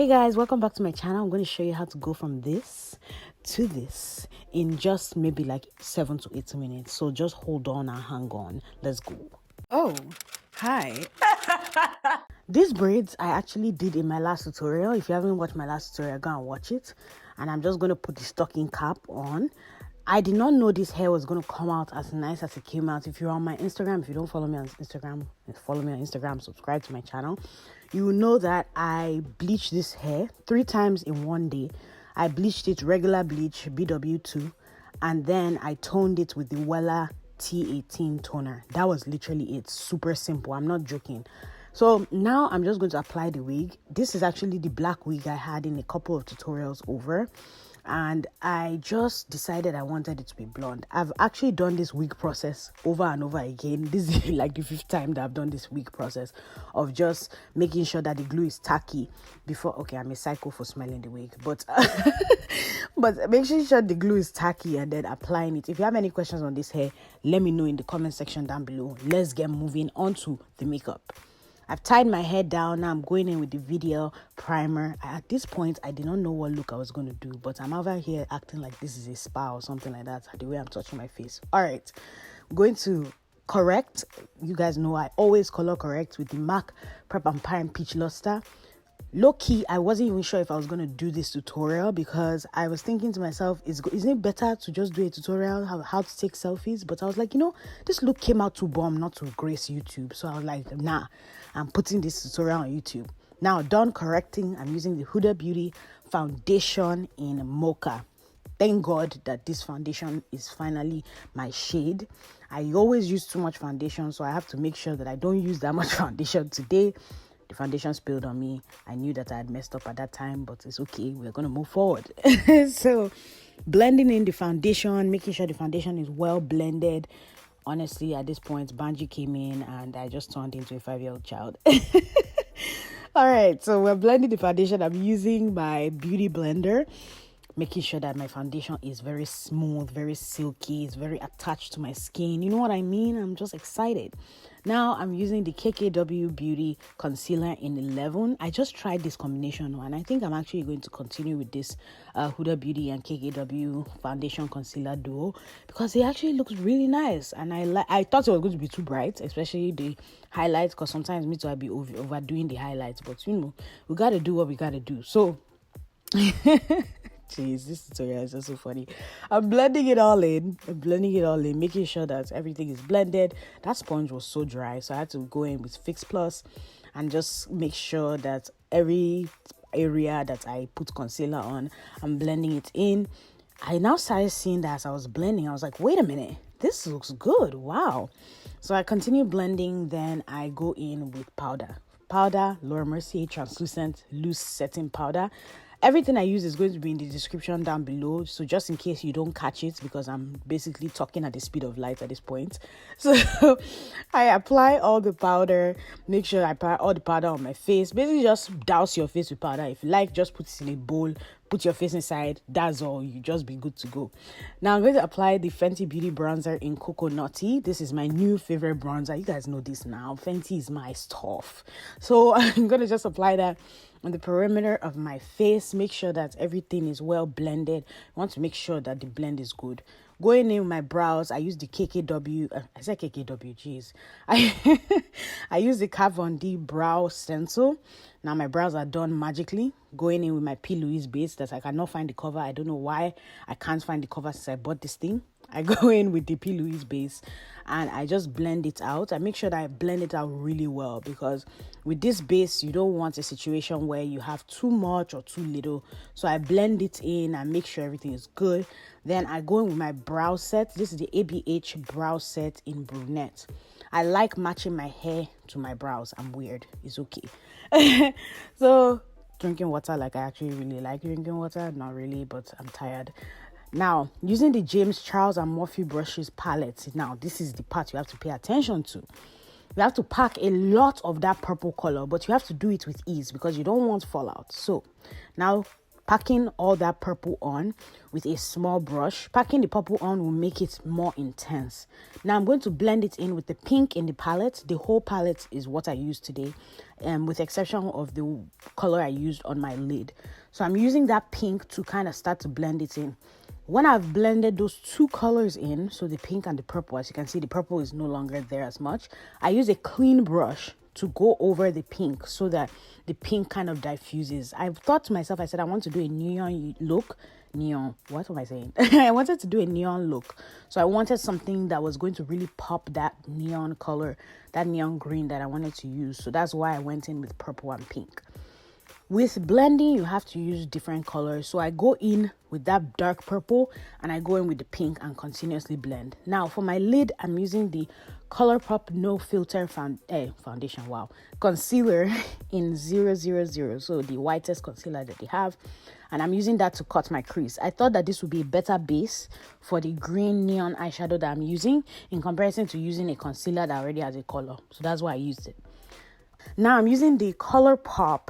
Hey guys, welcome back to my channel. I'm going to show you how to go from this to this in just maybe like 7 to 8 minutes. So just hold on and hang on. Let's go. Oh, hi. These braids I actually did in my last tutorial. If you haven't watched my last tutorial, go and watch it. And I'm just going to put the stocking cap on. I did not know this hair was going to come out as nice as it came out. If you're on my Instagram, if you don't follow me on Instagram, follow me on Instagram, subscribe to my channel. You will know that I bleached this hair 3 times in one day. I bleached it regular bleach, BW2, and then I toned it with the Wella T18 toner. That was literally it. Super simple. I'm not joking. So now I'm just going to apply the wig. This is actually the black wig I had in a couple of tutorials over. And I just decided I wanted it to be blonde. I've actually done this wig process over and over again. This is like the 5th time that I've done this wig process of just making sure that the glue is tacky before. Okay, I'm a psycho for smelling the wig, but but making sure the glue is tacky and then applying it. If you have any questions on this hair, let me know in the comment section down below. Let's get moving on to the makeup. I've tied my hair down. Now I'm going in with the video primer. At this point, I did not know what look I was going to do, but I'm over here acting like this is a spa or something like that, the way I'm touching my face. All right, I'm going to correct. You guys know I always color correct with the MAC Prep and Prime Peach Luster. Low key, I wasn't even sure if I was going to do this tutorial because I was thinking to myself, isn't it better to just do a tutorial how to take selfies? But I was like, this look came out too bomb not to grace YouTube. So I was like, nah, I'm putting this tutorial on YouTube. Now, done correcting, I'm using the Huda Beauty foundation in Mocha. Thank God that this foundation is finally my shade. I always use too much foundation, so I have to make sure that I don't use that much foundation today. The foundation spilled on me. I knew that I had messed up at that time, but it's okay. We're going to move forward. So blending in the foundation, making sure the foundation is well blended. Honestly, at this point, Banji came in and I just turned into a 5-year-old child. All right, so we're blending the foundation. I'm using my beauty blender, making sure that my foundation is very smooth, very silky. It's very attached to my skin. You know what I mean? I'm just excited. Now I'm using the KKW Beauty concealer in 11. I just tried this combination and I think I'm actually going to continue with this Huda Beauty and KKW foundation concealer duo because it actually looks really nice. And I thought it was going to be too bright, especially the highlights, because sometimes me too I be overdoing the highlights. But we got to do what we got to do. So jeez, this tutorial is just so funny. I'm blending it all in, making sure that everything is blended. That sponge was so dry, so I had to go in with Fix Plus and just make sure that every area that I put concealer on, I'm blending it in. I now started seeing that as I was blending, I was like, wait a minute, this looks good, wow. So I continue blending, then I go in with powder, Mercier translucent loose setting powder. Everything I use is going to be in the description down below. So just in case you don't catch it, because I'm basically talking at the speed of light at this point. So I apply all the powder, make sure I apply all the powder on my face. Basically just douse your face with powder. If you like, just put it in a bowl, put your face inside. That's all. You just be good to go. Now I'm going to apply the Fenty Beauty bronzer in Coco Nutty. This is my new favorite bronzer. You guys know this now. Fenty is my stuff. So I'm going to just apply that on the perimeter of my face. Make sure that everything is well blended. I want to make sure that the blend is good. Going in with my brows, I use the KKW, I said KKW, jeez. I use the Kat Von D brow stencil. Now my brows are done magically. Going in with my Plouise base that I cannot find the cover. I don't know why I can't find the cover since I bought this thing. I go in with the Plouise base and I just blend it out. I make sure that I blend it out really well because with this base, you don't want a situation where you have too much or too little. So I blend it in and make sure everything is good. Then I go in with my brow set. This is the ABH brow set in brunette. I like matching my hair to my brows. I'm weird. It's okay. So drinking water, like I actually really like drinking water. Not really, but I'm tired. Now, using the James Charles and Morphe brushes palette. Now, this is the part you have to pay attention to. You have to pack a lot of that purple color, but you have to do it with ease because you don't want fallout. So, now packing all that purple on with a small brush. Packing the purple on will make it more intense. Now I'm going to blend it in with the pink in the palette. The whole palette is what I used today, with the exception of the color I used on my lid. So I'm using that pink to kind of start to blend it in. When I've blended those two colors in, so the pink and the purple, as you can see, the purple is no longer there as much. I use a clean brush to go over the pink so that the pink kind of diffuses. I've thought to myself, I said, I want to do a neon look. Neon, what am I saying? I wanted to do a neon look. So I wanted something that was going to really pop that neon color, that neon green that I wanted to use. So that's why I went in with purple and pink. With blending, you have to use different colors. So I go in with that dark purple and I go in with the pink and continuously blend. Now for my lid, I'm using the Colorpop No Filter foundation, concealer in 000. So the whitest concealer that they have. And I'm using that to cut my crease. I thought that this would be a better base for the green neon eyeshadow that I'm using in comparison to using a concealer that already has a color. So that's why I used it. Now I'm using the Colorpop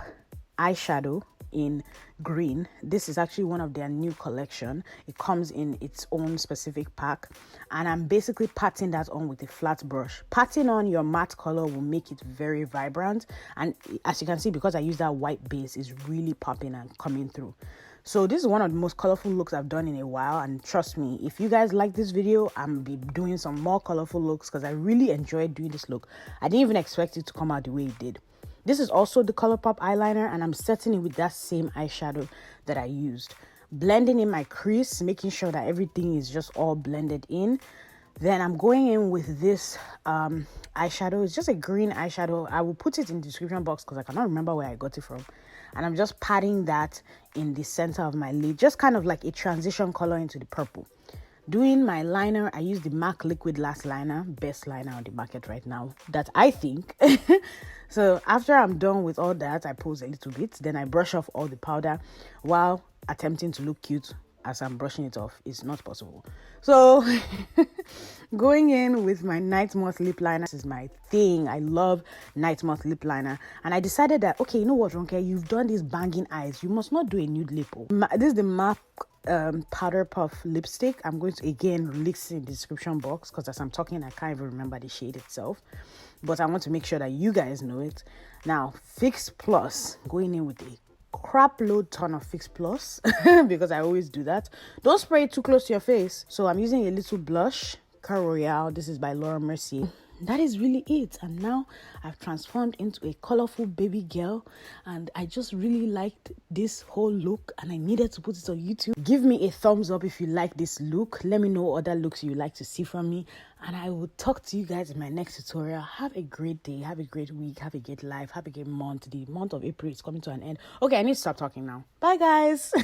eyeshadow in green. This is actually one of their new collection. It comes in its own specific pack, and I'm basically patting that on with a flat brush. Patting on your matte color will make it very vibrant, and as you can see, because I use that white base, is really popping and coming through. So this is one of the most colorful looks I've done in a while, and trust me, if you guys like this video, I'm be doing some more colorful looks because I really enjoyed doing this look. I didn't even expect it to come out the way it did. This is also the Colorpop eyeliner, and I'm setting it with that same eyeshadow that I used. Blending in my crease, making sure that everything is just all blended in. Then I'm going in with this eyeshadow. It's just a green eyeshadow. I will put it in the description box because I cannot remember where I got it from. And I'm just patting that in the center of my lid, just kind of like a transition color into the purple. Doing my liner, I use the MAC Liquid Lash Liner, best liner on the market right now, that I think. So after I'm done with all that, I pose a little bit, then I brush off all the powder while attempting to look cute as I'm brushing it off. It's not possible. So going in with my Nightmoth lip liner. This is my thing. I love Nightmoth lip liner, and I decided that, okay, you know what, Ronke, you've done these banging eyes, you must not do a nude lip. This is the MAC powder puff lipstick. I'm going to again link in the description box because as I'm talking I can't even remember the shade itself, but I want to make sure that you guys know it. Now Fix Plus, going in with a crap load ton of Fix Plus because I always do that. Don't spray it too close to your face. So I'm using a little blush, Royale. This is by Mercier. That is really it. And now I've transformed into a colorful baby girl, and I just really liked this whole look and I needed to put it on YouTube. Give me a thumbs up if you like this look. Let me know what other looks you like to see from me, and I will talk to you guys in my next tutorial. Have a great day, have a great week, have a great life, have a great month. The month of April is coming to an end. Okay, I need to stop talking now. Bye guys.